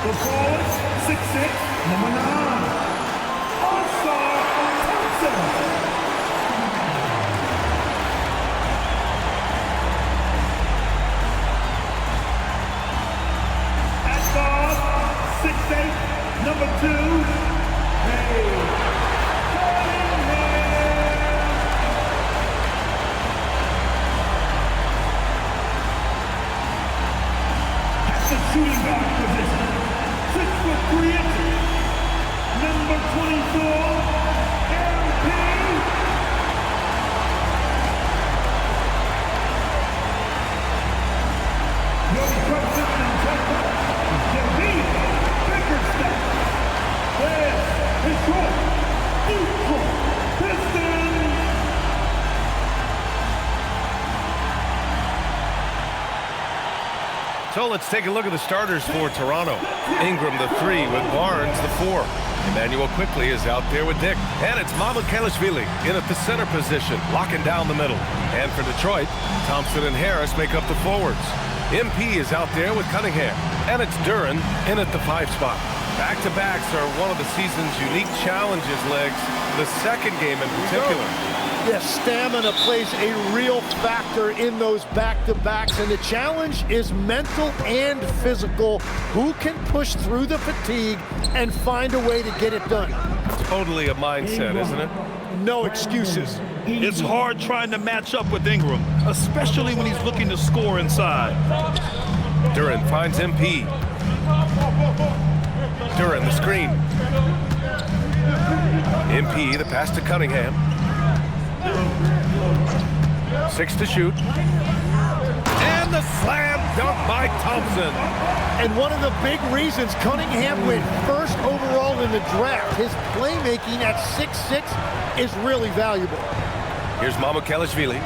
The forward, 6'6", number 9. All-Star Thompson. At guard, 6'8", number 2. Hey. Shooting guard position, 6'3", number 24, MP. Your person and temper is David Bickerstaff. This is your Detroit Pistons. So let's take a look at the starters for Toronto. Ingram the 3 with Barnes the 4. Emmanuel quickly is out there with Dick. And it's Mamukelashvili in at the center position, locking down the middle. And for Detroit, Thompson and Harris make up the forwards. MP is out there with Cunningham. And it's Duren in at the 5 spot. Back-to-backs are one of the season's unique challenges, Legs. The second game in particular. Yes, stamina plays a real factor in those back-to-backs, and the challenge is mental and physical. Who can push through the fatigue and find a way to get it done? Totally a mindset, isn't it? No excuses. It's hard trying to match up with Ingram, especially when he's looking to score inside. Duren finds MP. Duren the screen. MP the pass to Cunningham. 6 to shoot. And the slam dunk by Thompson. And one of the big reasons Cunningham went first overall in the draft, his playmaking at 6'6" is really valuable. Here's Mamukelashvili.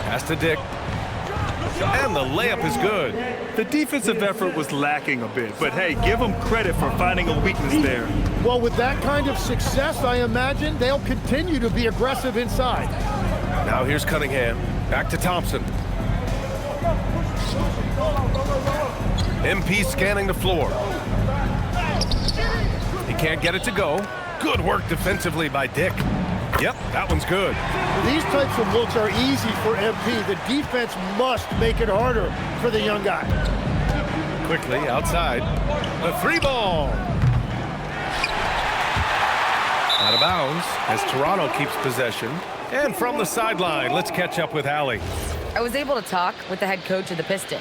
Pass to Dick. And the layup is good. The defensive effort was lacking a bit, but hey, give them credit for finding a weakness there. Well, with that kind of success, I imagine they'll continue to be aggressive inside. Now here's Cunningham. Back to Thompson. MP scanning the floor. He can't get it to go. Good work defensively by Dick. Yep, that one's good. These types of looks are easy for MP. The defense must make it harder for the young guy. Quickly outside. The 3 ball. Out of bounds as Toronto keeps possession. And from the sideline, let's catch up with Allie. I was able to talk with the head coach of the Pistons.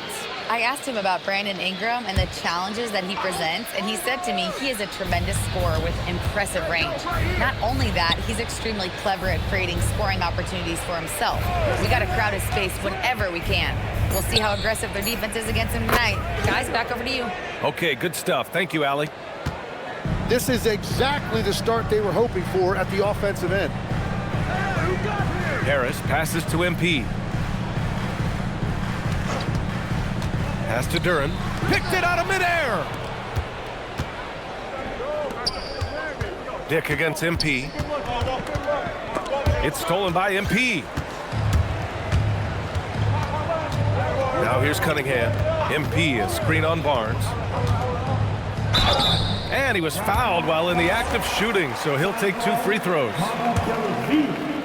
I asked him about Brandon Ingram and the challenges that he presents, and he said to me he is a tremendous scorer with impressive range. Not only that, he's extremely clever at creating scoring opportunities for himself. We got to crowd his space whenever we can. We'll see how aggressive their defense is against him tonight. Guys, back over to you. Okay, good stuff. Thank you, Allie. This is exactly the start they were hoping for at the offensive end. Harris passes to MP. Pass to Duren. Picked it out of midair. Dick against MP. It's stolen by MP. Now here's Cunningham. MP, a screen on Barnes. And he was fouled while in the act of shooting, so he'll take 2 free throws.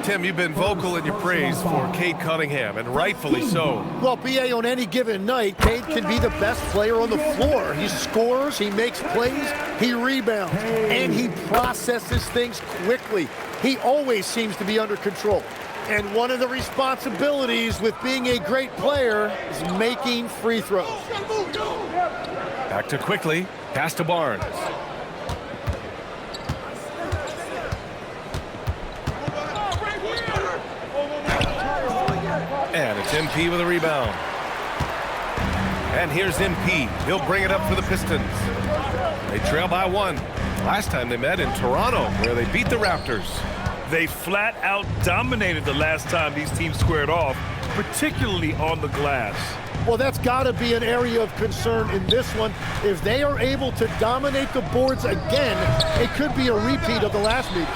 Tim, you've been vocal in your praise for Cade Cunningham, and rightfully so. Well, B.A., on any given night, Cade can be the best player on the floor. He scores, he makes plays, he rebounds, and he processes things quickly. He always seems to be under control. And one of the responsibilities with being a great player is making free throws. Back to quickly, pass to Barnes. And it's MP with a rebound. And here's MP. He'll bring it up for the Pistons. They trail by 1. Last time they met in Toronto, where they beat the Raptors. They flat out dominated the last time these teams squared off, particularly on the glass. Well, that's got to be an area of concern in this one. If they are able to dominate the boards again, it could be a repeat of the last meeting.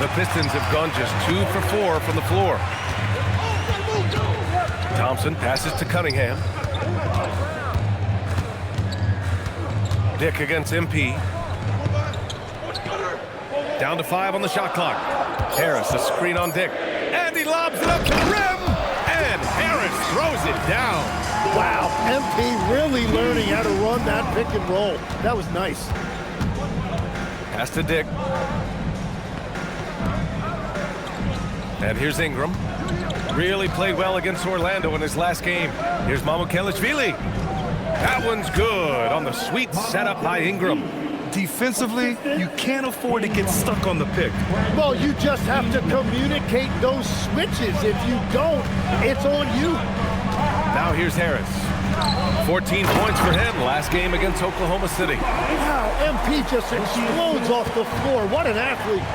The Pistons have gone just 2 for 4 from the floor. Thompson passes to Cunningham. Dick against MP. Down to 5 on the shot clock. Harris, a screen on Dick. And he lobs it up to the rim. And Harris throws it down. Wow, MP really learning how to run that pick and roll. That was nice. Pass to Dick. And here's Ingram. Really played well against Orlando in his last game. Here's Mamukelashvili. That one's good on the sweet setup by Ingram. Defensively, you can't afford to get stuck on the pick. Well, you just have to communicate those switches. If you don't, it's on you. Now here's Harris. 14 points for him last game against Oklahoma City. Wow, MP just explodes off the floor. What an athlete.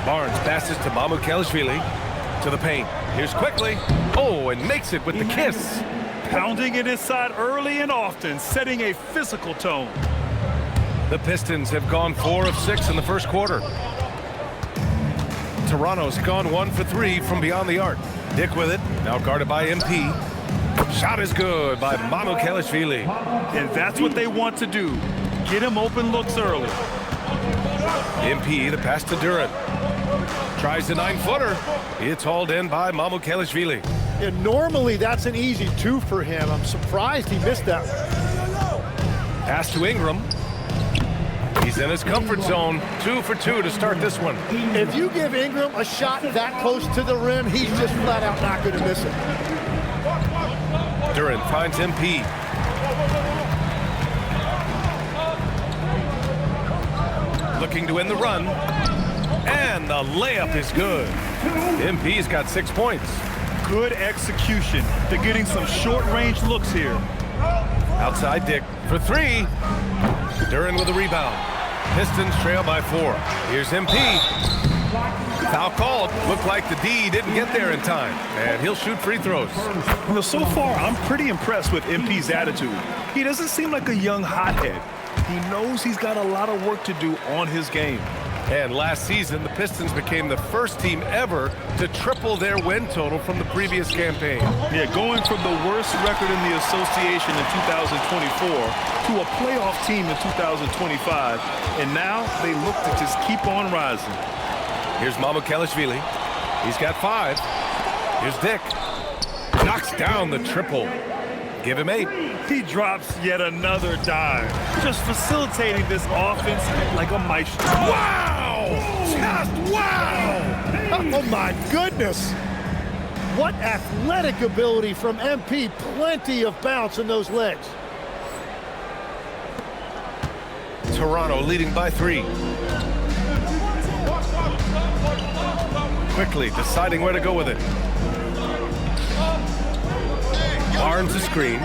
Barnes passes to Mamukelashvili to the paint. Here's quickly. Oh, and makes it with the kiss. Pounding it inside early and often, setting a physical tone. The Pistons have gone 4 of 6 in the first quarter. Toronto's gone 1 for 3 from beyond the arc. Dick with it, now guarded by MP. Shot is good by Mamukelashvili. And that's what they want to do. Get him open looks early. MP, the pass to Durant. Tries the 9-footer. It's hauled in by Mamukelashvili. And normally that's an easy 2 for him. I'm surprised he missed that one. Pass to Ingram. He's in his comfort zone. 2 for 2 to start this one. If you give Ingram a shot that close to the rim, he's just flat out not going to miss it. Durant finds MP. Looking to win the run. And the layup is good. MP's got 6 points. Good execution. They're getting some short-range looks here. Outside Dick for 3. Durant with a rebound. Pistons trail by 4. Here's MP. Foul called. Looked like the D didn't get there in time. And he'll shoot free throws. Well, so far, I'm pretty impressed with MP's attitude. He doesn't seem like a young hothead. He knows he's got a lot of work to do on his game. And last season, the Pistons became the first team ever to triple their win total from the previous campaign. Yeah, going from the worst record in the association in 2024 to a playoff team in 2025. And now they look to just keep on rising. Here's Mamukelashvili. He's got 5. Here's Dick. Knocks down the triple. Give him 8. He drops yet another dime, just facilitating this offense like a maestro. Wow! Just wow! Oh, my goodness. What athletic ability from MP. Plenty of bounce in those legs. Toronto leading by 3. Quickly deciding where to go with it. Barnes a screen.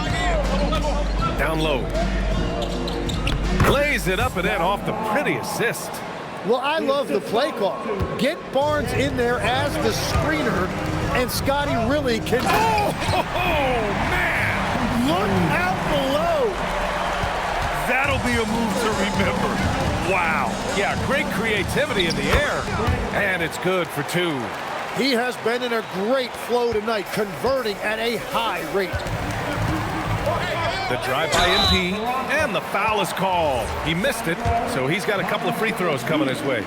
Down low. Lays it up and in off the pretty assist. Well, I love the play call. Get Barnes in there as the screener, and Scotty really can... Oh, man! Look out below. That'll be a move to remember. Wow. Yeah, great creativity in the air. And it's good for 2. He has been in a great flow tonight, converting at a high rate. The drive by MP, and the foul is called. He missed it, so he's got a couple of free throws coming his way.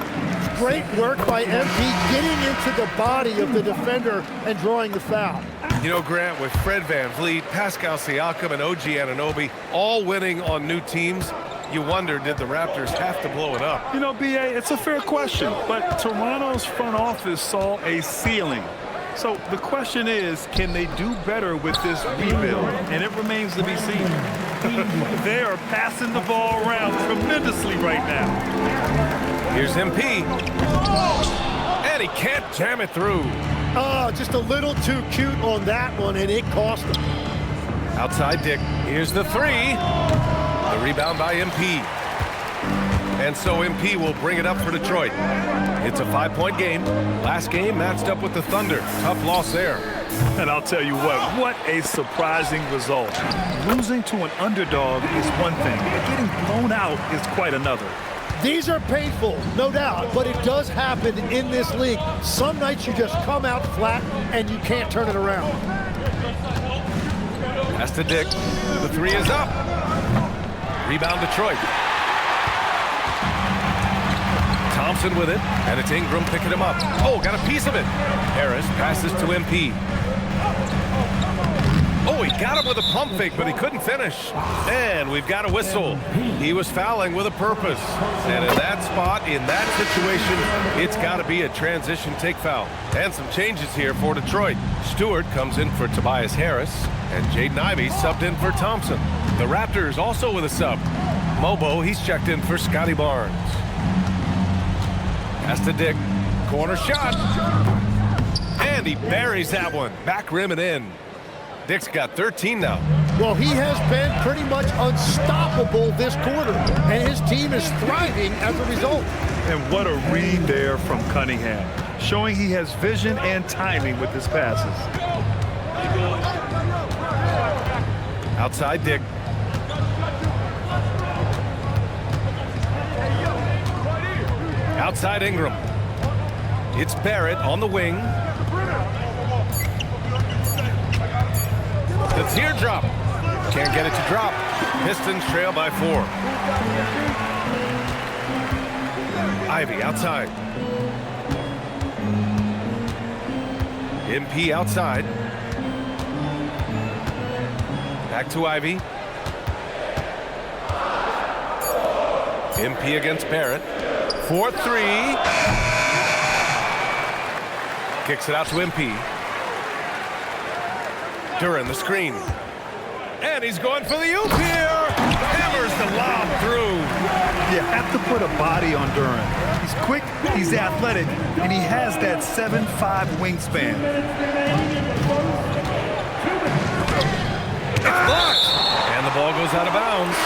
Great work by MP getting into the body of the defender and drawing the foul. You know, Grant, with Fred VanVleet, Pascal Siakam, and OG Anunoby all winning on new teams, you wonder, did the Raptors have to blow it up? You know, B.A., it's a fair question, but Toronto's front office saw a ceiling. So the question is, can they do better with this rebuild? And it remains to be seen. They are passing the ball around tremendously right now. Here's MP. And he can't jam it through. Oh, just a little too cute on that one, and it cost him. Outside Dick. Here's the 3. The rebound by MP. And so MP will bring it up for Detroit. It's a 5-point game. Last game matched up with the Thunder. Tough loss there. And I'll tell you what a surprising result. Losing to an underdog is one thing, but getting blown out is quite another. These are painful, no doubt, but it does happen in this league. Some nights you just come out flat and you can't turn it around. Pass to Dick. The three is up. Rebound Detroit. Thompson with it, and it's Ingram picking him up. Oh, got a piece of it. Harris passes to MP. Oh, he got him with a pump fake, but he couldn't finish. And we've got a whistle. He was fouling with a purpose. And in that spot, in that situation, it's got to be a transition take foul. And some changes here for Detroit. Stewart comes in for Tobias Harris, and Jaden Ivey subbed in for Thompson. The Raptors also with a sub. Mobo, he's checked in for Scotty Barnes. Pass to Dick. Corner shot. And he buries that one. Back rim and in. Dick's got 13 now. Well, he has been pretty much unstoppable this quarter, and his team is thriving as a result. And what a read there from Cunningham, showing he has vision and timing with his passes. Outside Dick. Outside Ingram. It's Barrett on the wing. The teardrop. Can't get it to drop. Pistons trail by 4. Ivy outside. MP outside. Back to Ivy. MP against Barrett. 4-3. Kicks it out to MP. Duran the screen. And he's going for the oop here. Hammers the lob through. You have to put a body on Duran. He's quick, he's athletic, and he has that 7'5" wingspan. It's blocked. And the ball goes out of bounds.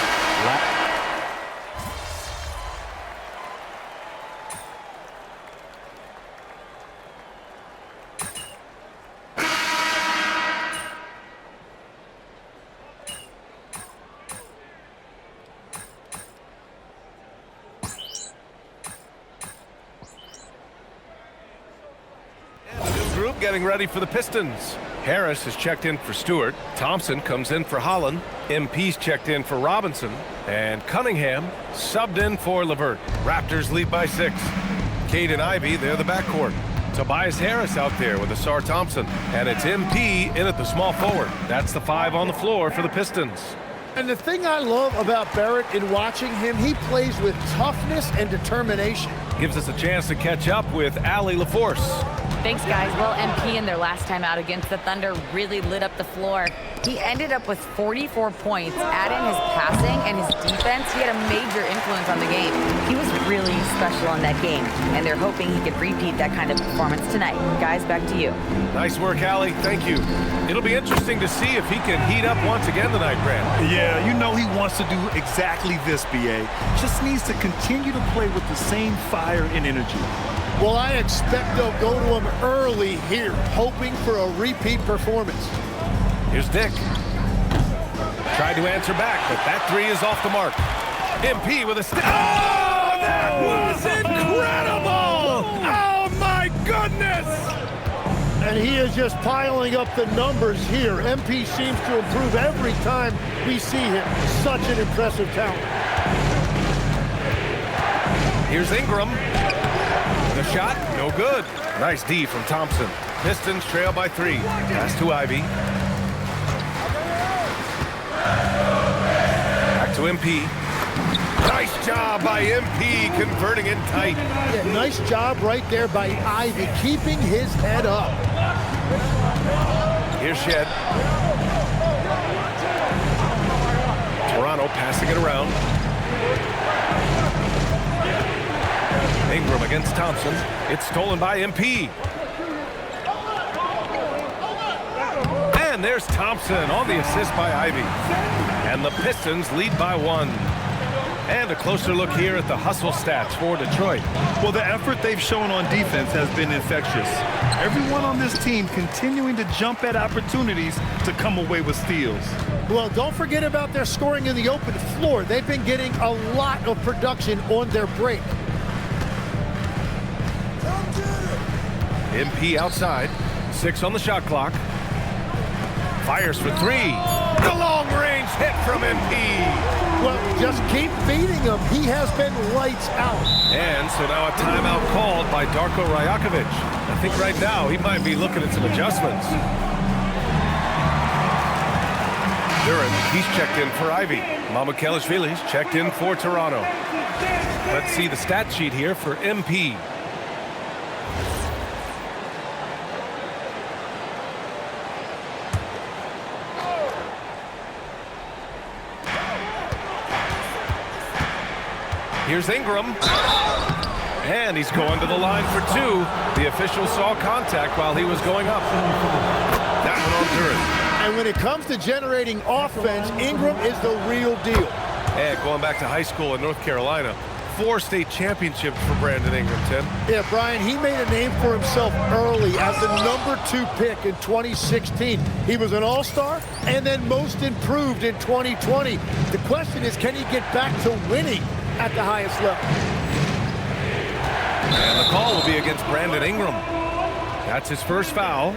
Getting ready for the Pistons. Harris is checked in for Stewart. Thompson comes in for Holland. MP's checked in for Robinson. And Cunningham subbed in for Levert. Raptors lead by 6. Cade and Ivy, they're the backcourt. Tobias Harris out there with Asar Thompson. And it's MP in at the small forward. That's the 5 on the floor for the Pistons. And the thing I love about Barrett in watching him, he plays with toughness and determination. Gives us a chance to catch up with Allie LaForce. Thanks, guys. Well, MP in their last time out against the Thunder really lit up the floor. He ended up with 44 points. Add in his passing and his defense, he had a major influence on the game. He was really special in that game, and they're hoping he could repeat that kind of performance tonight. Guys, back to you. Nice work, Allie. Thank you. It'll be interesting to see if he can heat up once again tonight, Brand. Yeah, you know he wants to do exactly this, BA. Just needs to continue to play with the same fire and energy. Well, I expect they'll go to him early here, hoping for a repeat performance. Here's Dick. Tried to answer back, but that 3 is off the mark. MP with a step. Oh, that was incredible! Oh, my goodness! And he is just piling up the numbers here. MP seems to improve every time we see him. Such an impressive talent. Here's Ingram. The shot, no good. Nice D from Thompson. Pistons trail by 3. Pass to Ivy. Back to MP. Nice job by MP converting it tight. Yeah, nice job right there by Ivy, keeping his head up. Here's Shed. Toronto passing it around. Ingram against Thompson. It's stolen by MP. And there's Thompson on the assist by Ivy. And the Pistons lead by 1. And a closer look here at the hustle stats for Detroit. Well, the effort they've shown on defense has been infectious. Everyone on this team continuing to jump at opportunities to come away with steals. Well, don't forget about their scoring in the open floor. They've been getting a lot of production on their break. MP outside. 6 on the shot clock. Fires for three. The long-range hit from MP. Well, just keep feeding him. He has been lights out. And so now a timeout called by Darko Rajakovic. I think right now he might be looking at some adjustments. Duran, he's checked in for Ivy. Mamukelashvili's checked in for Toronto. Let's see the stat sheet here for MP. Here's Ingram. And he's going to the line for two. The official saw contact while he was going up. That one on Duran. And when it comes to generating offense, Ingram is the real deal. And going back to high school in North Carolina, 4 state championships for Brandon Ingram, Tim. Yeah, Brian, he made a name for himself early as the #2 pick in 2016. He was an all-star and then most improved in 2020. The question is, can he get back to winning at the highest level? And the call will be against Brandon Ingram. That's his first foul.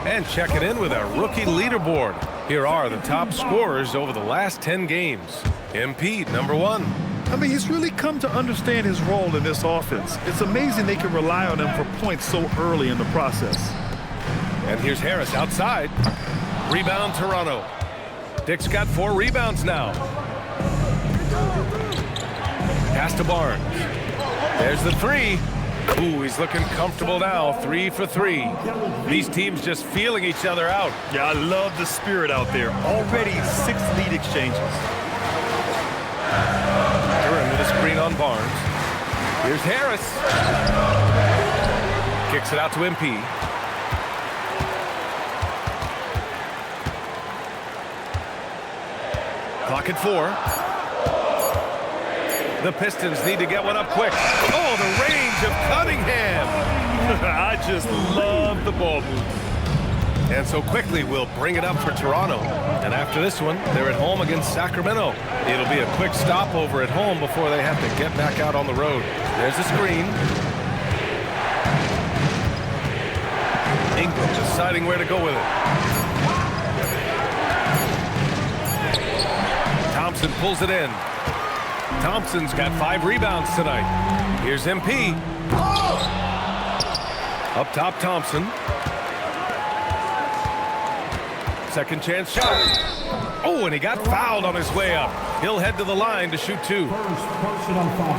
And checking in with our rookie leaderboard. Here are the top scorers over the last 10 games. MP, #1. I mean, he's really come to understand his role in this offense. It's amazing they can rely on him for points so early in the process. And here's Harris outside. Rebound Toronto. Dick's got 4 rebounds now. Pass to Barnes. There's the three. Ooh, he's looking comfortable now. 3 for 3. These teams just feeling each other out. Yeah, I love the spirit out there. Already 6 lead exchanges. Duran with a screen on Barnes. Here's Harris. Kicks it out to MP. Clock at 4. The Pistons need to get one up quick. Oh, the range of Cunningham. I just love the ball move. And so quickly we'll bring it up for Toronto. And after this one, they're at home against Sacramento. It'll be a quick stopover at home before they have to get back out on the road. There's the screen. Ingram deciding where to go with it. Thompson pulls it in. Thompson's got 5 rebounds tonight. Here's MP. Up top, Thompson. Second chance shot. Oh, and he got fouled on his way up. He'll head to the line to shoot 2.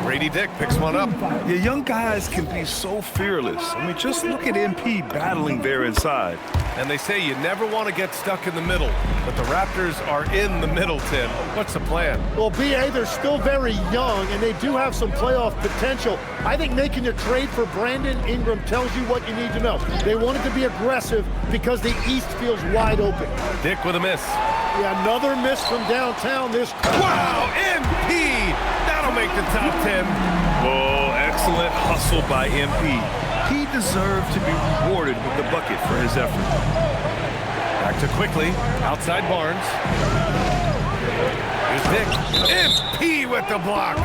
Brady Dick picks one up. Yeah, young guys can be so fearless. I mean, just look at MP battling there inside. And they say you never want to get stuck in the middle, but the Raptors are in the middle, Tim. What's the plan? Well, BA, they're still very young, and they do have some playoff potential. I think making a trade for Brandon Ingram tells you what you need to know. They wanted to be aggressive because the East feels wide open. Dick with a miss. Yeah, another miss from downtown. Wow, MP! That'll make the top 10. Oh, excellent hustle by MP. He deserved to be rewarded with the bucket for his effort. Back to quickly, outside Barnes. Here's Dick. MP with the block.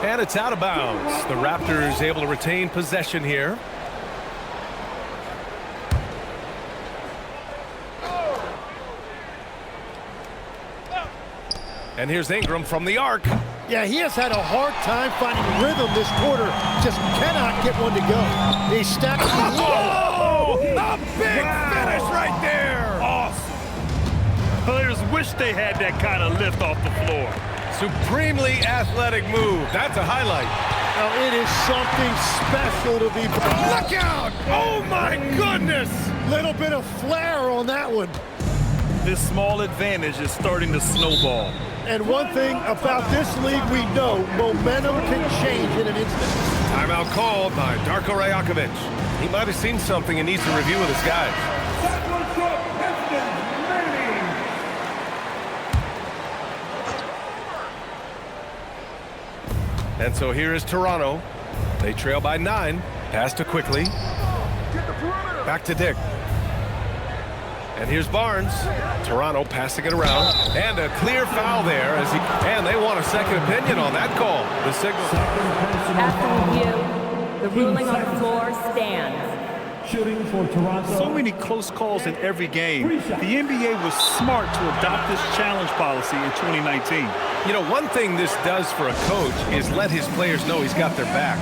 And it's out of bounds. The Raptors able to retain possession here. And here's Ingram from the arc. Yeah, he has had a hard time finding rhythm this quarter. Just cannot get one to go. He stacks. Whoa! A big finish right there! Awesome. Players wish they had that kind of lift off the floor. Supremely athletic move. That's a highlight. Now, it is something special to be. Look out! Oh, my goodness! Little bit of flair on that one. This small advantage is starting to snowball. And one thing about this league we know, momentum can change in an instant. Timeout called by Darko Rajakovic. He might have seen something and needs to review with his guys. And so here is Toronto. They trail by 9. Pass to quickly. Back to Dick. And here's Barnes. Toronto passing it around. And a clear foul there. And they want a second opinion on that call. The signal. After review, the ruling on the floor stands. shooting for Toronto. So many close calls in every game. The NBA was smart to adopt this challenge policy in 2019. You know, one thing this does for a coach is let his players know he's got their back.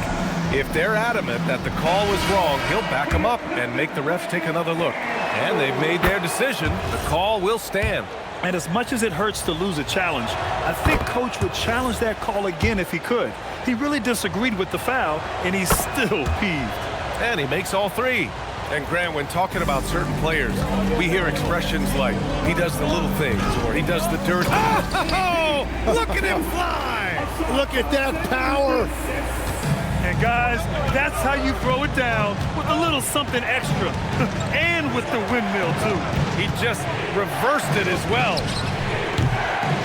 If they're adamant that the call was wrong, he'll back them up and make the refs take another look. And they've made their decision. The call will stand. And as much as it hurts to lose a challenge, I think Coach would challenge that call again if he could. He really disagreed with the foul, and he's still peeved. And he makes all three. And Grant, when talking about certain players, we hear expressions like, he does the little things, or he does the dirty. Oh, look at him fly! Look at that power. And guys, that's how you throw it down, with a little something extra. And with the windmill, too. He just reversed it as well.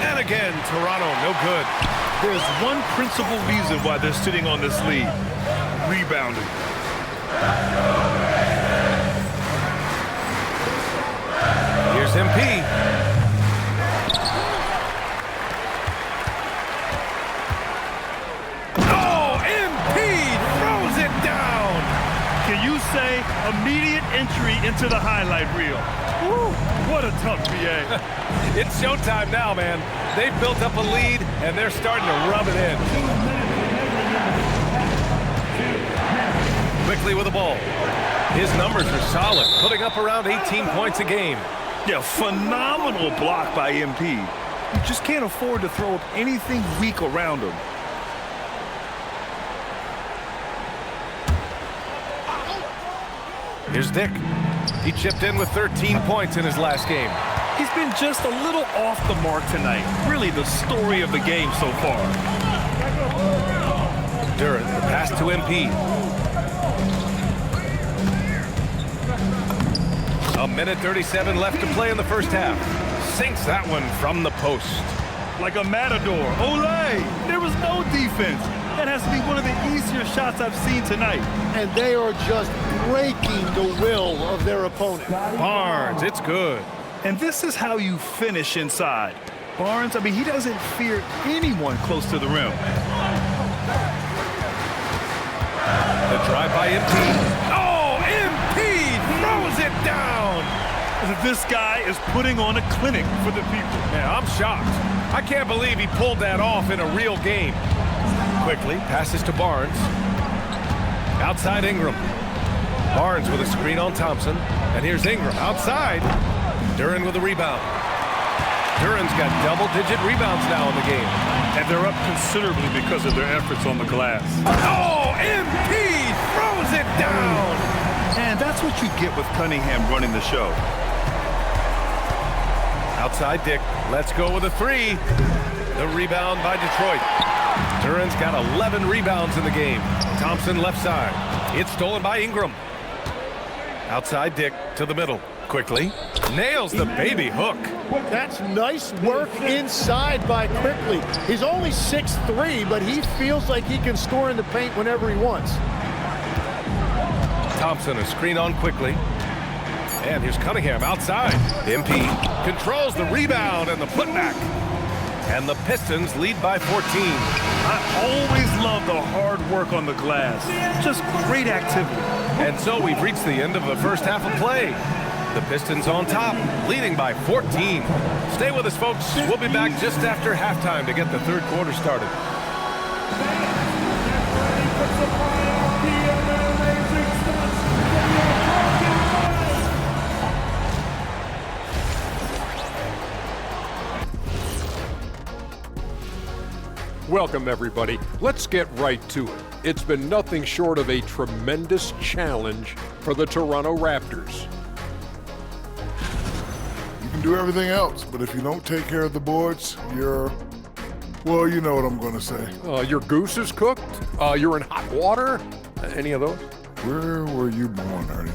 And again, Toronto, no good. There's one principal reason why they're sitting on this lead. Rebounding. Here's MP. Oh, MP throws it down. Can you say immediate entry into the highlight reel? Woo, what a tough BA. It's showtime now, man. They've built up a lead, and they're starting to rub it in. Quickly with the ball. His numbers are solid, putting up around 18 points a game. Yeah, phenomenal block by MP. You just can't afford to throw up anything weak around him. Here's Dick. He chipped in with 13 points in his last game. He's been just a little off the mark tonight. Really the story of the game so far. Durant, the pass to MP. A minute 37 left to play in the first half. Sinks that one from the post. Like a matador. Olé! There was no defense. That has to be one of the easier shots I've seen tonight. And they are just breaking the will of their opponent. Barnes, it's good. And this is how you finish inside. Barnes, I mean, he doesn't fear anyone close to the rim. The drive by MP. Oh, MP throws it down. This guy is putting on a clinic for the people. Yeah, I'm shocked. I can't believe he pulled that off in a real game. Quickly passes to Barnes. Outside Ingram. Barnes with a screen on Thompson. And here's Ingram outside. Duran with a rebound. Duran's got double-digit rebounds now in the game. And they're up considerably because of their efforts on the glass. Oh, MP throws it down. And that's what you get with Cunningham running the show. Outside Dick. Let's go with a three. The rebound by Detroit. Duran's got 11 rebounds in the game. Thompson left side. It's stolen by Ingram. Outside Dick to the middle. Quickly. Nails the baby hook. That's nice work inside by Quickly. He's only 6'3", but he feels like he can score in the paint whenever he wants. Thompson a screen on Quickly. And here's Cunningham outside. MP controls the rebound and the putback. And the Pistons lead by 14. I always love the hard work on the glass. Just great activity. And so we've reached the end of the first half of play. The Pistons on top, leading by 14. Stay with us, folks. We'll be back just after halftime to get the third quarter started. Welcome, everybody. Let's get right to it. It's been nothing short of a tremendous challenge for the Toronto Raptors. You can do everything else, but if you don't take care of the boards, well, you know what I'm going to say. Your goose is cooked? You're in hot water? Any of those? Where were you born, Ernie?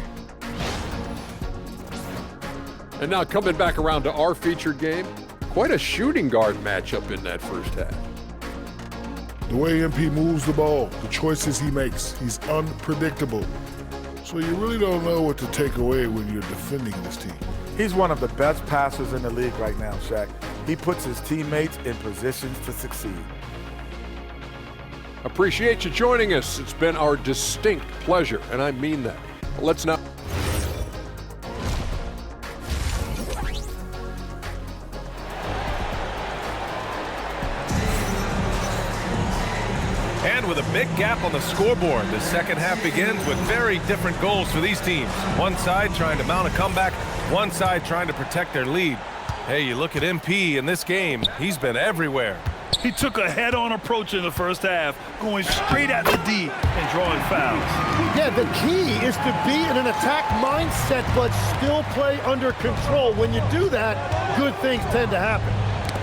And now coming back around to our featured game, quite a shooting guard matchup in that first half. The way MP moves the ball, the choices he makes, he's unpredictable. So you really don't know what to take away when you're defending this team. He's one of the best passers in the league right now, Shaq. He puts his teammates in positions to succeed. Appreciate you joining us. It's been our distinct pleasure, and I mean that. Let's now end with a big gap on the scoreboard. The second half begins with very different goals for these teams. One side trying to mount a comeback, one side trying to protect their lead. Hey, you look at MP in this game, he's been everywhere. He took a head-on approach in the first half, going straight at the D and drawing fouls. Yeah, the key is to be in an attack mindset but still play under control. When you do that, good things tend to happen.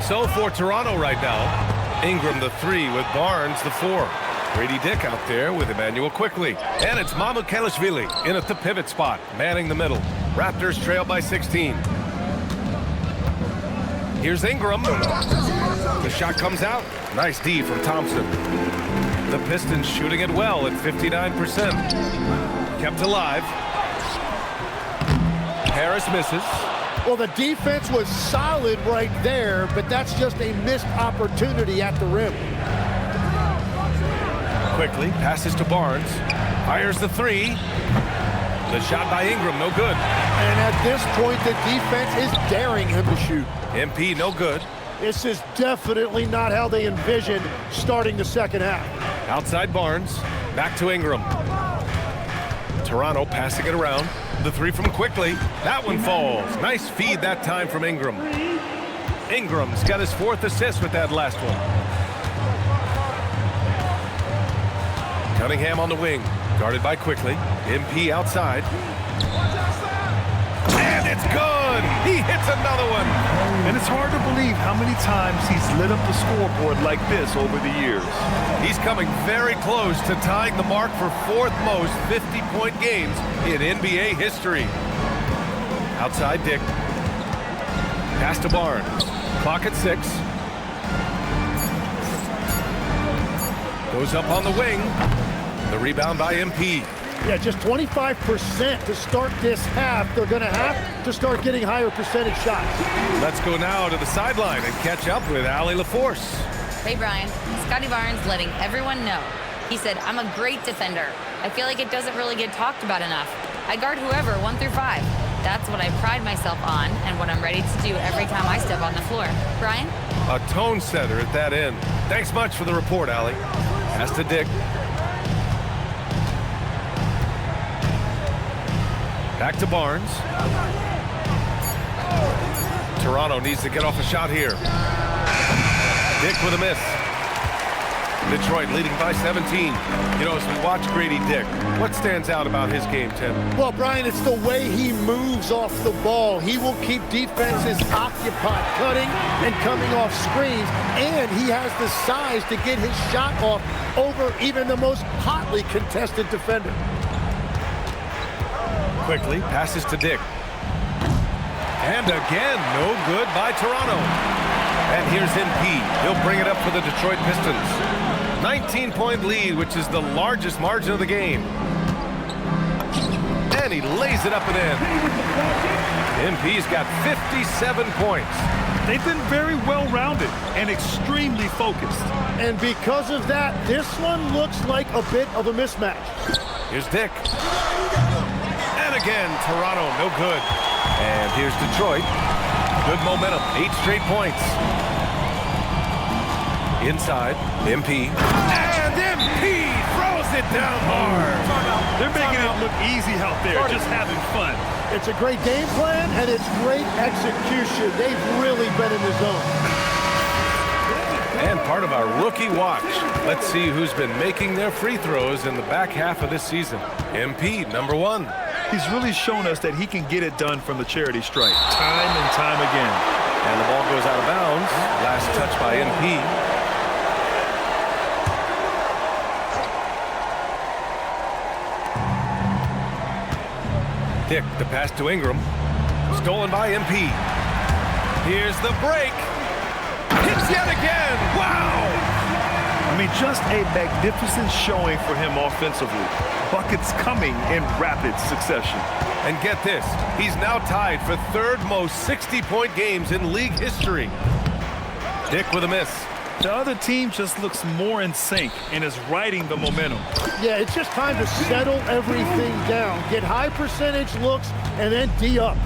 So for Toronto right now, Ingram the 3 with Barnes the 4. Grady Dick out there with Emmanuel Quickly. And it's Mamukelashvili in at the pivot spot, manning the middle. Raptors trail by 16. Here's Ingram. The shot comes out. Nice D from Thompson. The Pistons shooting it well at 59%. Kept alive. Harris misses. Well, the defense was solid right there, but that's just a missed opportunity at the rim. Quickly passes to Barnes. Fires the 3. The shot by Ingram, no good. And at this point, the defense is daring him to shoot. MP, no good. This is definitely not how they envisioned starting the second half. Outside Barnes. Back to Ingram. Toronto passing it around. The 3 from Quickly. That one falls. Nice feed that time from Ingram. Ingram's got his 4th assist with that last one. Cunningham on the wing. Guarded by Quickly. MP outside. And it's good! He hits another one! And it's hard to believe how many times he's lit up the scoreboard like this over the years. He's coming very close to tying the mark for 4th most 50-point games in NBA history. Outside Dick. Pass to Barnes. Clock at 6. Goes up on the wing. The rebound by MP. Yeah, just 25% to start this half. They're going to have to start getting higher percentage shots. Let's go now to the sideline and catch up with Allie LaForce. Hey, Brian. Scotty Barnes letting everyone know. He said, I'm a great defender. I feel like it doesn't really get talked about enough. I guard whoever, 1 through 5. That's what I pride myself on and what I'm ready to do every time I step on the floor. Brian? A tone setter at that end. Thanks much for the report, Allie. Pass to Dick. Back to Barnes. Toronto needs to get off a shot here. Dick with a miss. Detroit leading by 17. You know, as we watch Grady Dick, what stands out about his game, Tim? Well, Brian, it's the way he moves off the ball. He will keep defenses occupied, cutting and coming off screens, and he has the size to get his shot off over even the most hotly contested defender. Quickly passes to Dick. And again, no good by Toronto. And here's MP. He'll bring it up for the Detroit Pistons. 19-point lead, which is the largest margin of the game. And he lays it up and in. MP's got 57 points. They've been very well-rounded and extremely focused. And because of that, this one looks like a bit of a mismatch. Here's Dick. And again, Toronto, no good. And here's Detroit. Good momentum, 8 straight points. Inside, MP. And MP throws it down hard. They're making it look easy out there, just having fun. It's a great game plan, and it's great execution. They've really been in the zone. And part of our rookie watch. Let's see who's been making their free throws in the back half of this season. MP, number 1. He's really shown us that he can get it done from the charity stripe, time and time again. And the ball goes out of bounds. Last touch by MP. Dick, the pass to Ingram. Stolen by MP. Here's the break. Hits yet again. Wow! I mean, just a magnificent showing for him offensively. Buckets coming in rapid succession. And get this, he's now tied for 3rd most 60-point games in league history. Dick with a miss. The other team just looks more in sync and is riding the momentum. Yeah, it's just time to settle everything down. Get high percentage looks and then D up.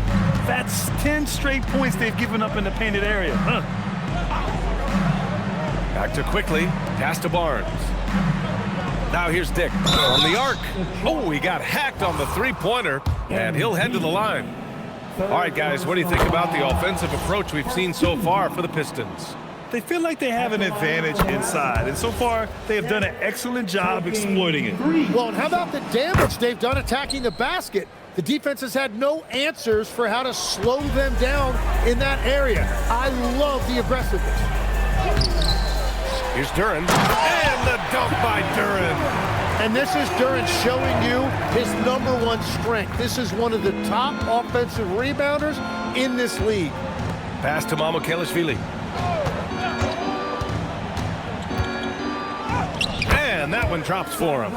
That's 10 straight points they've given up in the painted area. Back to Quickly. Pass to Barnes. Now here's Dick from the arc. Oh, he got hacked on the three-pointer, and he'll head to the line. All right, guys, what do you think about the offensive approach we've seen so far for the Pistons? They feel like they have an advantage inside, and so far they have done an excellent job exploiting it. Well, and how about the damage they've done attacking the basket? The defense has had no answers for how to slow them down in that area. I love the aggressiveness. Here's Duren, and the dunk by Duren. And this is Duren showing you his #1 strength. This is one of the top offensive rebounders in this league. Pass to Mamukelashvili. And that one drops for him.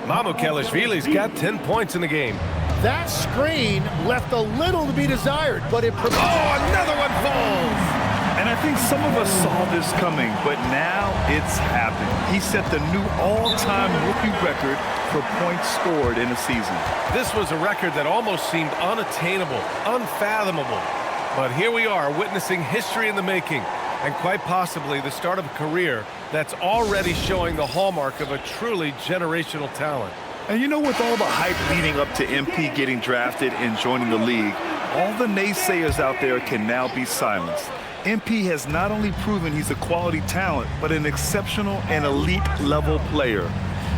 Mamukelashvili's got 10 points in the game. That screen left a little to be desired, but it... Oh, another one falls! And I think some of us saw this coming, but now it's happened. He set the new all-time rookie record for points scored in a season. This was a record that almost seemed unattainable, unfathomable. But here we are, witnessing history in the making, and quite possibly the start of a career that's already showing the hallmark of a truly generational talent. And you know, with all the hype leading up to MP getting drafted and joining the league, all the naysayers out there can now be silenced. MP has not only proven he's a quality talent, but an exceptional and elite level player.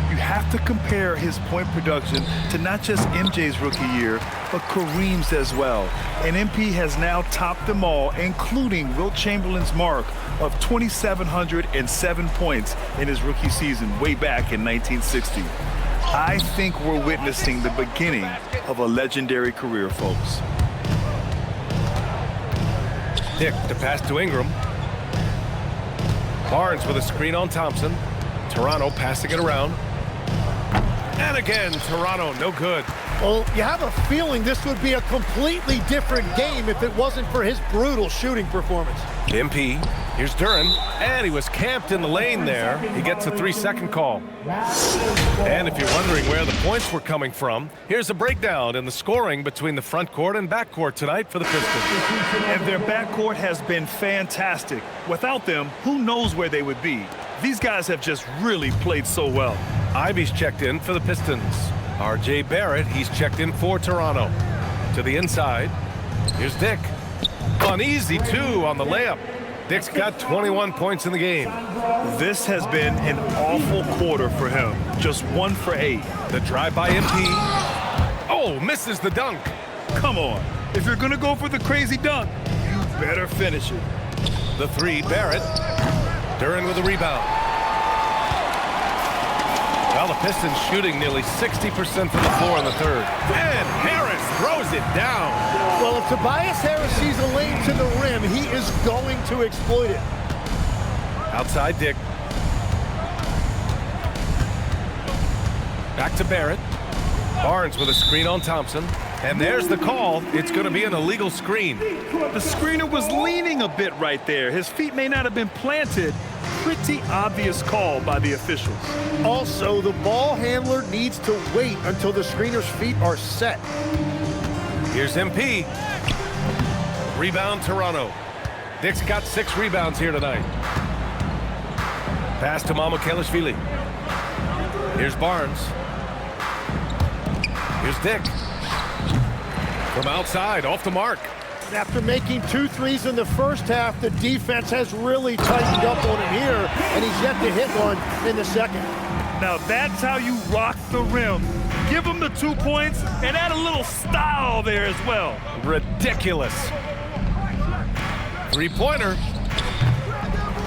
You have to compare his point production to not just MJ's rookie year, but Kareem's as well. And MP has now topped them all, including Wilt Chamberlain's mark of 2,707 points in his rookie season way back in 1960. I think we're witnessing the beginning of a legendary career, folks. Dick to pass to Ingram. Barnes with a screen on Thompson. Toronto passing it around. And again, Toronto, no good. Well, you have a feeling this would be a completely different game if it wasn't for his brutal shooting performance. MP, here's Duren, and he was camped in the lane there. He gets a 3-second call. And if you're wondering where the points were coming from, here's a breakdown in the scoring between the front court and back court tonight for the Pistons. And their backcourt has been fantastic. Without them, who knows where they would be? These guys have just really played so well. Ivy's checked in for the Pistons. R.J. Barrett, he's checked in for Toronto. To the inside, here's Dick. Uneasy, too, on the layup. Dick's got 21 points in the game. This has been an awful quarter for him. Just 1 for 8. The drive by MP. Oh, misses the dunk. Come on. If you're going to go for the crazy dunk, you better finish it. The 3, Barrett. Duren with a rebound. Well, the Pistons shooting nearly 60% from the floor in the third. And Harris throws it down. Well, if Tobias Harris sees a lane to the rim, he is going to exploit it. Outside Dick. Back to Barrett. Barnes with a screen on Thompson. And there's the call. It's going to be an illegal screen. The screener was leaning a bit right there. His feet may not have been planted. Pretty obvious call by the officials. Also, the ball handler needs to wait until the screener's feet are set. Here's MP. Rebound, Toronto. Dick's got 6 rebounds here tonight. Pass to Mamukelashvili. Here's Barnes. Here's Dick. From outside, off the mark. After making 2 threes in the first half, the defense has really tightened up on him here, and he's yet to hit one in the second. Now that's how you rock the rim. Give him the 2 points and add a little style there as well. Ridiculous. 3-pointer.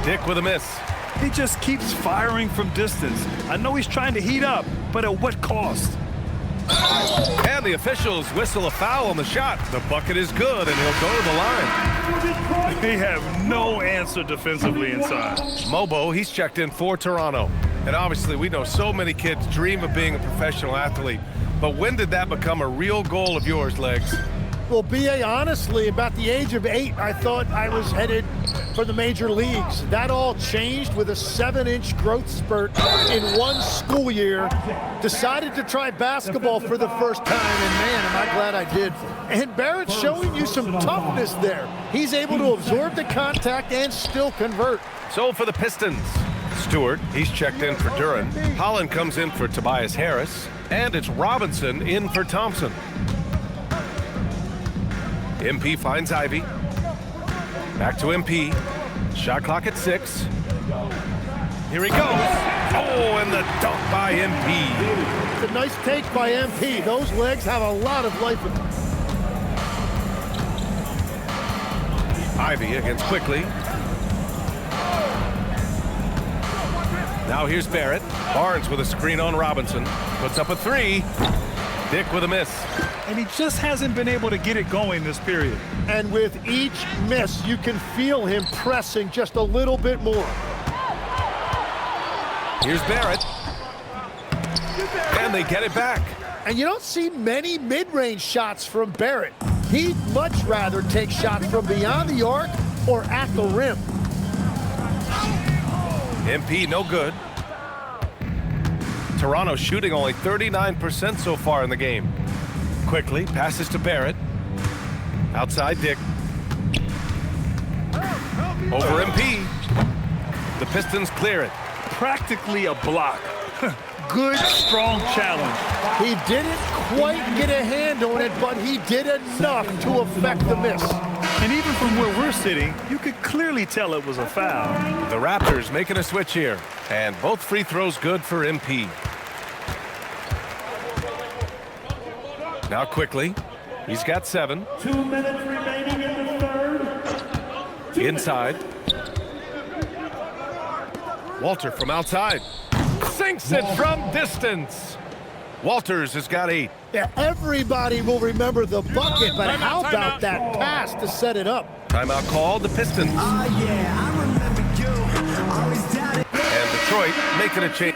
Dick with a miss. He just keeps firing from distance. I know he's trying to heat up, but at what cost? And the officials whistle a foul on the shot. The bucket is good, and he'll go to the line. They have no answer defensively inside. Mobo, he's checked in for Toronto. And obviously, we know so many kids dream of being a professional athlete. But when did that become a real goal of yours, Legs? Well, B.A., honestly, about the age of 8, I thought I was headed for the major leagues. That all changed with a 7-inch growth spurt in one school year. Decided to try basketball for the first time, and man, am I glad I did. And Barrett's showing you some toughness there. He's able to absorb the contact and still convert. So for the Pistons, Stewart, he's checked in for Duran. Holland comes in for Tobias Harris. And it's Robinson in for Thompson. MP finds Ivy. Back to MP. Shot clock at 6. Here he goes. Oh, and the dunk by MP. It's a nice take by MP. Those legs have a lot of life in them. Ivy against Quickly. Now here's Barrett. Barnes with a screen on Robinson. Puts up a 3. Dick with a miss. And he just hasn't been able to get it going this period. And with each miss, you can feel him pressing just a little bit more. Here's Barrett. And they get it back. And you don't see many mid-range shots from Barrett. He'd much rather take shots from beyond the arc or at the rim. MP no good. Toronto shooting only 39% so far in the game. Quickly passes to Barrett. Outside Dick. Over MP. The Pistons clear it. Practically a block. Good, strong challenge. He didn't quite get a hand on it, but he did enough to affect the miss. And even from where we're sitting, you could clearly tell it was a foul. The Raptors making a switch here. And both free throws good for MP. Now Quickly. He's got 7. 2 minutes remaining in the third. Inside. Walter from outside. Sinks it from distance. Walters has got 8. Yeah, everybody will remember the bucket, but how about that pass to set it up? Timeout called, the Pistons. And Detroit making a change.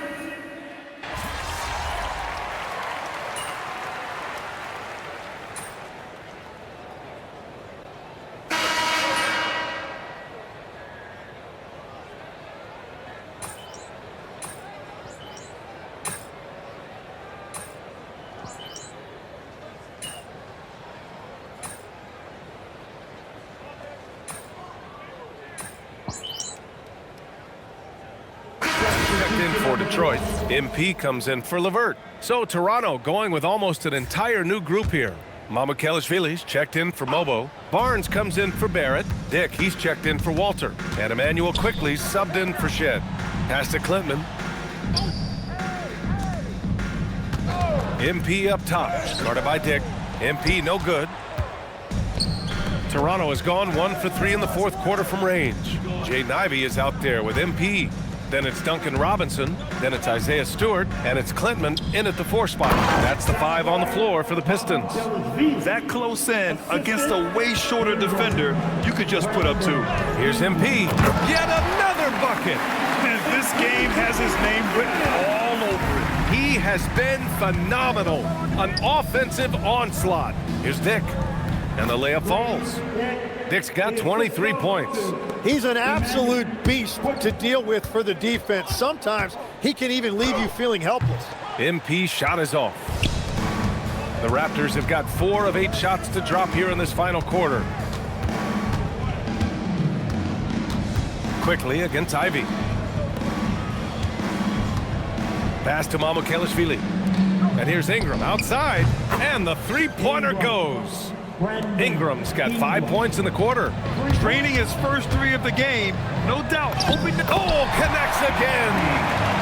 In for Detroit. MP comes in for Levert. So Toronto going with almost an entire new group here. Mamukelashvili's checked in for Mobo. Barnes comes in for Barrett. Dick, he's checked in for Walter. And Emmanuel Quickly subbed in for Shed. Pass to Klintman. MP up top. Guarded by Dick. MP no good. Toronto has gone 1 for 3 in the fourth quarter from range. Jaden Ivey is out there with MP. Then it's Duncan Robinson. Then it's Isaiah Stewart. And it's Klintman in at the 4 spot. That's the 5 on the floor for the Pistons. That close in against a way shorter defender, you could just put up 2. Here's MP. Yet another bucket. And this game has his name written all over it. He has been phenomenal. An offensive onslaught. Here's Dick. And the layup falls. Dick's got 23 points. He's an absolute beast to deal with for the defense. Sometimes he can even leave you feeling helpless. MP shot is off. The Raptors have got 4 of 8 shots to drop here in this final quarter. Quickly against Ivy. Pass to Mamukelashvili. And here's Ingram outside. And the 3-pointer goes. Ingram's got 5 points in the quarter. Draining his first 3 of the game, no doubt. Hoping to connects again.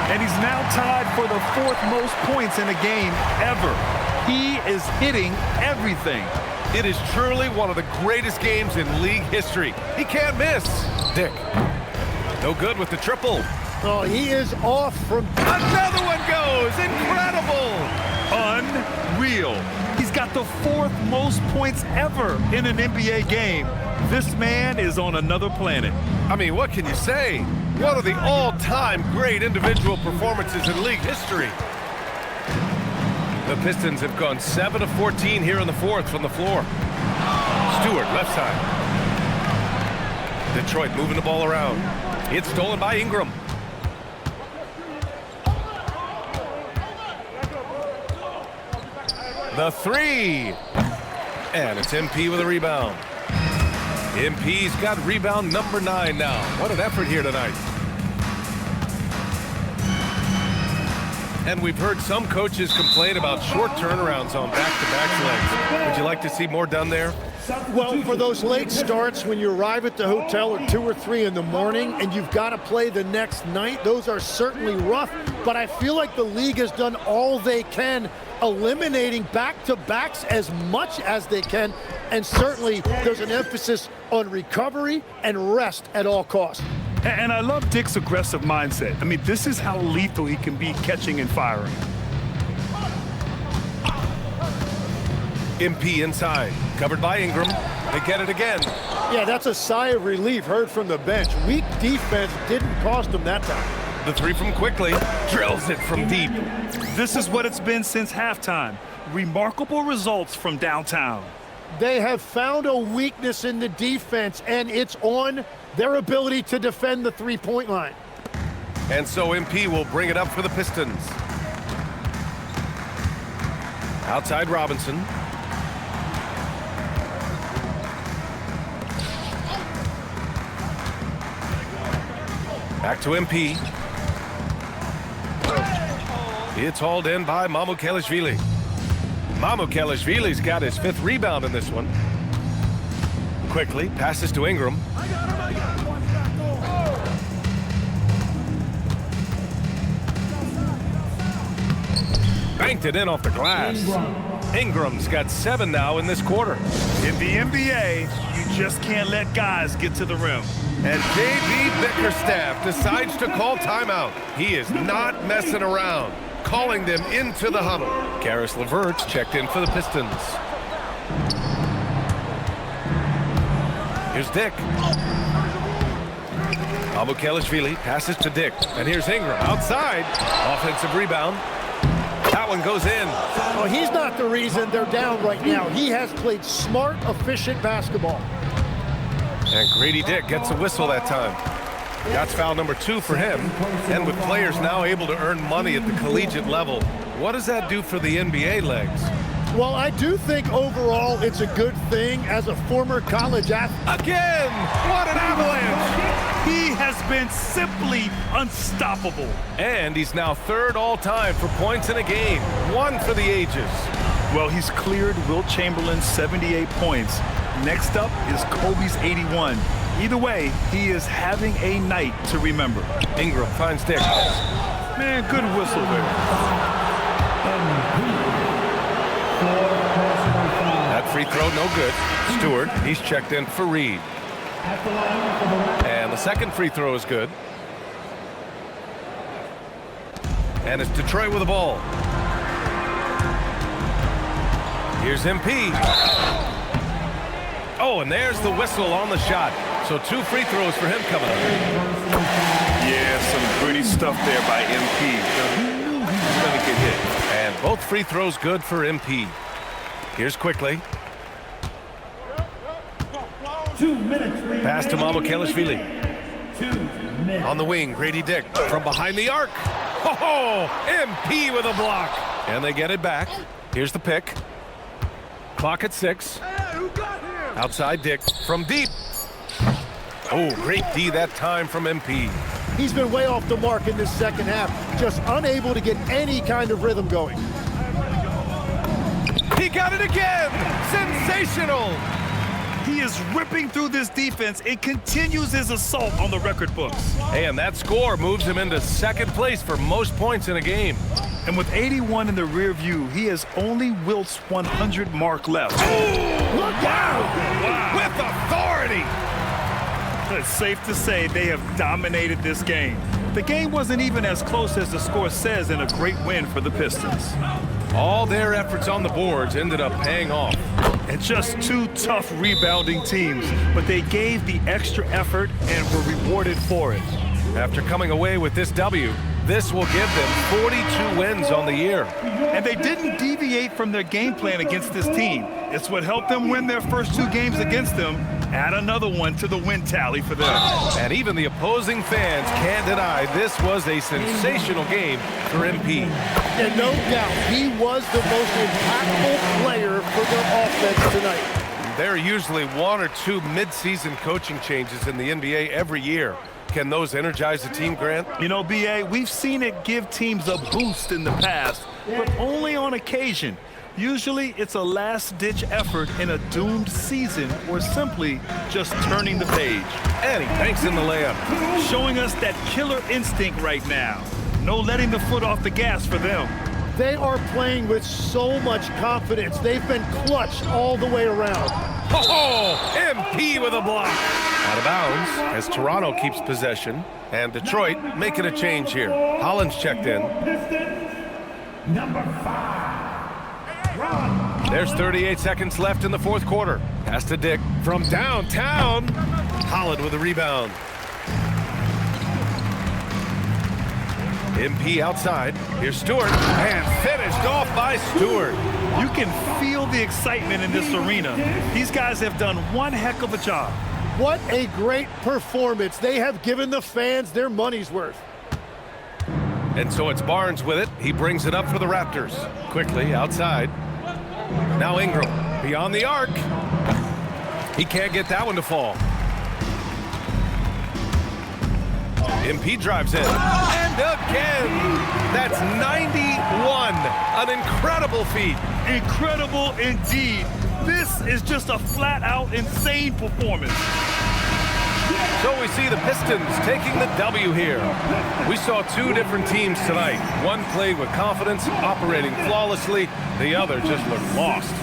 And he's now tied for the 4th most points in a game ever. He is hitting everything. It is truly one of the greatest games in league history. He can't miss. Dick, no good with the triple. Oh, he is off from... Another one goes. Incredible. Unreal. He's got the 4th most points ever in an NBA game. This man is on another planet. I mean, what can you say? One of the all-time great individual performances in league history. The Pistons have gone 7 of 14 here in the 4th from the floor. Stewart, left side. Detroit moving the ball around. It's stolen by Ingram. The 3. And it's MP with a rebound. MP's got rebound number 9 now. What an effort here tonight. And we've heard some coaches complain about short turnarounds on back-to-back legs. Would you like to see more done there? Well, for those late starts when you arrive at the hotel at 2 or 3 in the morning and you've got to play the next night, those are certainly rough. But I feel like the league has done all they can, eliminating back-to-backs as much as they can. And certainly there's an emphasis on recovery and rest at all costs. And I love Dick's aggressive mindset. I mean, this is how lethal he can be catching and firing. MP inside, covered by Ingram. They get it again. Yeah, that's a sigh of relief heard from the bench. Weak defense didn't cost them that time. The three from Quickly, drills it from deep. This is what it's been since halftime. Remarkable results from downtown. They have found a weakness in the defense, and it's on their ability to defend the three-point line. And so MP will bring it up for the Pistons. Outside Robinson. Back to MP. It's hauled in by Mamukelashvili. Mamukelashvili's got his 5th rebound in this one. Quickly passes to Ingram. Banked it in off the glass. Ingram's got 7 now in this quarter. In the NBA, you just can't let guys get to the rim. And J.B. Bickerstaff decides to call timeout. He is not messing around, calling them into the huddle. Karis LeVert's checked in for the Pistons. Here's Dick. Mamukelashvili passes to Dick. And here's Ingram outside. Offensive rebound. That one goes in. Oh, he's not the reason they're down right now. He has played smart, efficient basketball. And Grady Dick gets a whistle that time. That's foul number 2 for him. And with players now able to earn money at the collegiate level, what does that do for the NBA legs? Well, I do think overall it's a good thing as a former college athlete. Again! What an avalanche! He has been simply unstoppable. And he's now 3rd all-time for points in a game. 1 for the ages. Well, he's cleared Wilt Chamberlain's 78 points. Next up is Kobe's 81. Either way, he is having a night to remember. Ingram finds Dick. Man, good whistle there. That free throw, no good. Stewart, he's checked in for Reed. And the second free throw is good. And it's Detroit with the ball. Here's MP. Oh, and there's the whistle on the shot. So 2 free throws for him coming up. Yeah, some pretty stuff there by MP. He knew he was going to get hit. And both free throws good for MP. Here's Quickly. 2 minutes remaining. Pass to Mamukelashvili. 2 minutes. On the wing, Grady Dick from behind the arc. Oh, MP with a block. And they get it back. Here's the pick. Clock at 6. Outside Dick from deep. Oh, great D that time from MP. He's been way off the mark in this second half, just unable to get any kind of rhythm going. He got it again! Sensational! He is ripping through this defense and continues his assault on the record books. And that score moves him into 2nd place for most points in a game. And with 81 in the rear view, he has only Wilt's 100 mark left. Look out! With authority! It's safe to say they have dominated this game. The game wasn't even as close as the score says, in a great win for the Pistons. All their efforts on the boards ended up paying off. And just 2 tough rebounding teams, but they gave the extra effort and were rewarded for it. After coming away with this W, this will give them 42 wins on the year. And they didn't deviate from their game plan against this team. It's what helped them win their first 2 games against them. Add another one to the win tally for them. And even the opposing fans can't deny this was a sensational game for MP. And no doubt, he was the most impactful player for their offense tonight. There are usually 1 or 2 mid-season coaching changes in the NBA every year. Can those energize the team, Grant? You know, B.A., we've seen it give teams a boost in the past, but only on occasion. Usually it's a last-ditch effort in a doomed season or simply just turning the page. And he banks in the layup. Showing us that killer instinct right now. No letting the foot off the gas for them. They are playing with so much confidence. They've been clutch all the way around. Oh, MP with a block. Out of bounds as Toronto keeps possession. And Detroit making a change here. Holland's checked in. Pistons, number 5. There's 38 seconds left in the fourth quarter. Pass to Dick from downtown. Holland with a rebound. MP outside. Here's Stewart. And finished off by Stewart. You can feel the excitement in this arena. These guys have done one heck of a job. What a great performance. They have given the fans their money's worth. And so it's Barnes with it. He brings it up for the Raptors. Quickly outside. Now Ingram beyond the arc. He can't get that one to fall. MP drives in. And again. That's 91. An incredible feat. Incredible indeed. This is just a flat-out insane performance. So we see the Pistons taking the W here. We saw two different teams tonight. One played with confidence, operating flawlessly. The other just looked lost.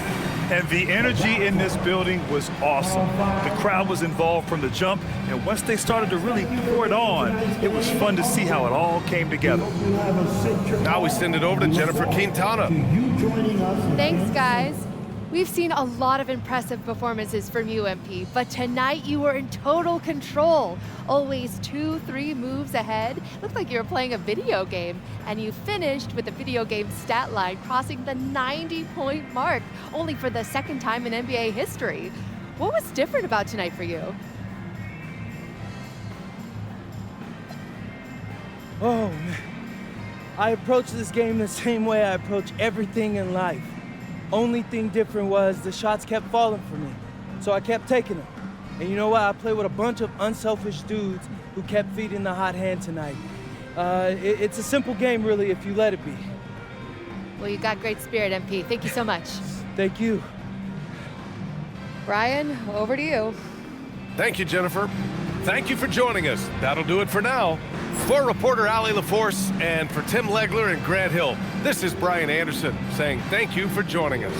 And the energy in this building was awesome. The crowd was involved from the jump, and once they started to really pour it on, it was fun to see how it all came together. Now we send it over to Jennifer Quintana. Thanks, guys. We've seen a lot of impressive performances from you, MP, but tonight you were in total control. Always 2-3 moves ahead. Looked like you were playing a video game, and you finished with the video game stat line crossing the 90-point mark, only for the second time in NBA history. What was different about tonight for you? Oh, man. I approached this game the same way I approach everything in life. Only thing different was the shots kept falling for me, so I kept taking them. And you know what? I played with a bunch of unselfish dudes who kept feeding the hot hand tonight. It's a simple game, really, if you let it be. Well, you got great spirit, MP. Thank you so much. Thank you. Brian, over to you. Thank you, Jennifer. Thank you for joining us. That'll do it for now. For reporter Allie LaForce and for Tim Legler and Grant Hill, this is Brian Anderson saying thank you for joining us.